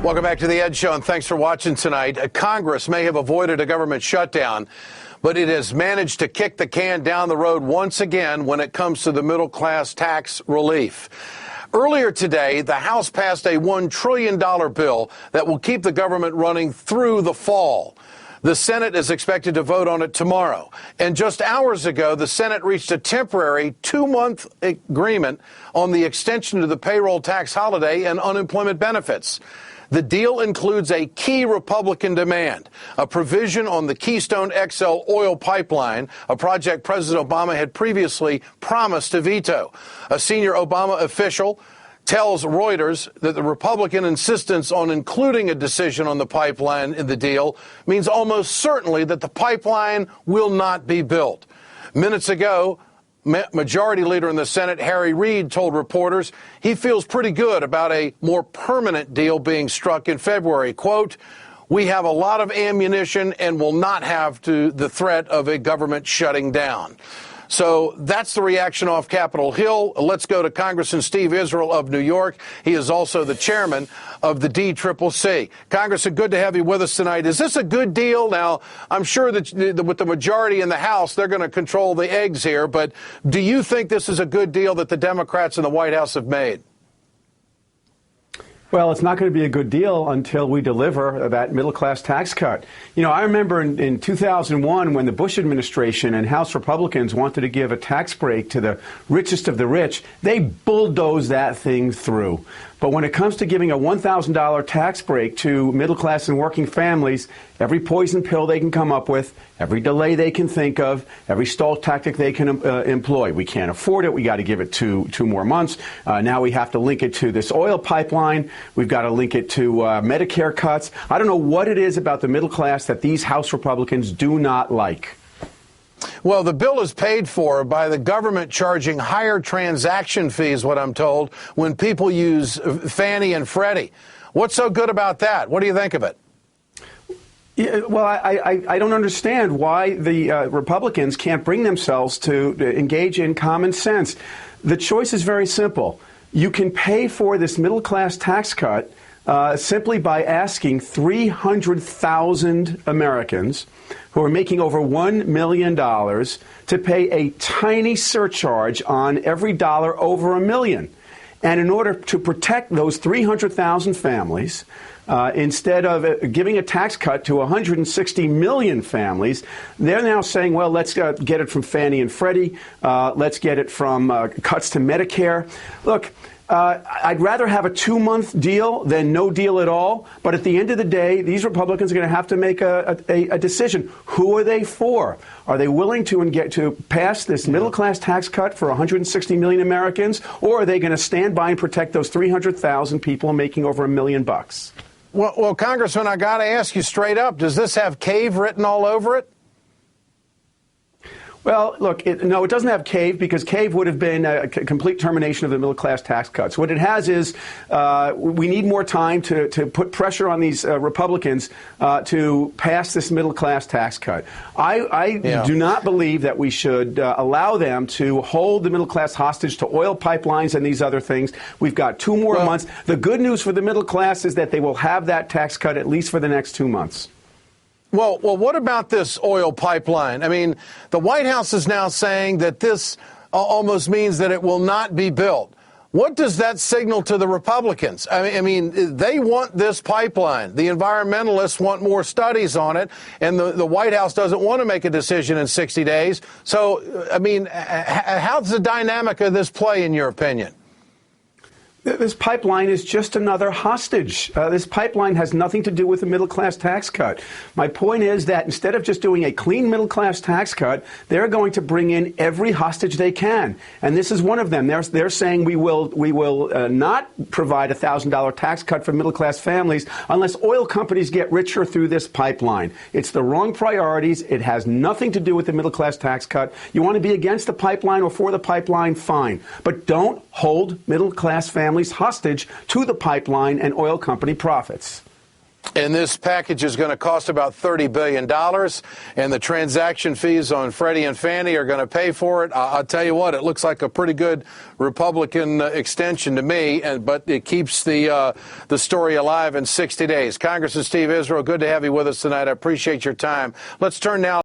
Welcome back to the Ed Show, and thanks for watching tonight. Congress may have avoided a government shutdown, but it has managed to kick the can down the road once again when it comes to the middle-class tax relief. Earlier today, the House passed a $1 trillion bill that will keep the government running through the fall. The Senate is expected to vote on it tomorrow. And just hours ago, the Senate reached a temporary 2-month agreement on the extension of the payroll tax holiday and unemployment benefits. The deal includes a key Republican demand, a provision on the Keystone XL oil pipeline, a project President Obama had previously promised to veto. A senior Obama official tells Reuters that the Republican insistence on including a decision on the pipeline in the deal means almost certainly that the pipeline will not be built. Minutes ago, Majority Leader in the Senate, Harry Reid, told reporters he feels pretty good about a more permanent deal being struck in February. Quote, "We have a lot of ammunition and will not have the threat of a government shutting down." So that's the reaction off Capitol Hill. Let's go to Congressman Steve Israel of New York. He is also the chairman of the DCCC. Congressman, good to have you with us tonight. Is this a good deal? Now, I'm sure that with the majority in the House, they're going to control the eggs here. But do you think this is a good deal that the Democrats in the White House have made? Well, it's not going to be a good deal until we deliver that middle-class tax cut. You know, I remember in 2001 when the Bush administration and House Republicans wanted to give a tax break to the richest of the rich, they bulldozed that thing through. But when it comes to giving a $1,000 tax break to middle-class and working families, every poison pill they can come up with, every delay they can think of, every stall tactic they can employ. We can't afford it. We got to give it two more months. Now we have to link it to this oil pipeline. We've got to link it to Medicare cuts. I don't know what it is about the middle class that these House Republicans do not like. Well, the bill is paid for by the government charging higher transaction fees, what I'm told, when people use Fannie and Freddie. What's so good about that? What do you think of it? Yeah, well, I don't understand why the Republicans can't bring themselves to engage in common sense. The choice is very simple. You can pay for this middle-class tax cut simply by asking 300,000 Americans who are making over $1 million to pay a tiny surcharge on every dollar over $1 million. And in order to protect those 300,000 families, instead of giving a tax cut to 160 million families, they're now saying, well, let's get it from Fannie and Freddie. Let's get it from cuts to Medicare. Look, I'd rather have a 2-month deal than no deal at all. But at the end of the day, these Republicans are going to have to make a decision. Who are they for? Are they willing to pass this middle-class tax cut for 160 million Americans, or are they going to stand by and protect those 300,000 people making over $1 million? Well, Congressman, I got to ask you straight up, does this have CAVE written all over it? Well, look, no, it doesn't have CAVE because CAVE would have been a complete termination of the middle-class tax cuts. What it has is we need more time to put pressure on these Republicans to pass this middle-class tax cut. I do not believe that we should allow them to hold the middle class hostage to oil pipelines and these other things. We've got 2 more months. The good news for the middle class is that they will have that tax cut at least for the next 2 months. Well, what about this oil pipeline? I mean, the White House is now saying that this almost means that it will not be built. What does that signal to the Republicans? I mean, they want this pipeline. The environmentalists want more studies on it, and the White House doesn't want to make a decision in 60 days. So, I mean, how's the dynamic of this play, in your opinion? This pipeline is just another hostage. This pipeline has nothing to do with the middle-class tax cut. My point is that instead of just doing a clean middle-class tax cut, they're going to bring in every hostage they can. And this is one of them. They're saying we will not provide a $1,000 tax cut for middle-class families unless oil companies get richer through this pipeline. It's the wrong priorities. It has nothing to do with the middle-class tax cut. You want to be against the pipeline or for the pipeline, fine. But don't hold middle-class families hostage to the pipeline and oil company profits. And this package is going to cost about $30 billion, and the transaction fees on Freddie and Fannie are going to pay for it. I'll tell you what, it looks like a pretty good Republican extension to me, but it keeps the story alive in 60 days. Congressman Steve Israel, good to have you with us tonight. I appreciate your time. Let's turn now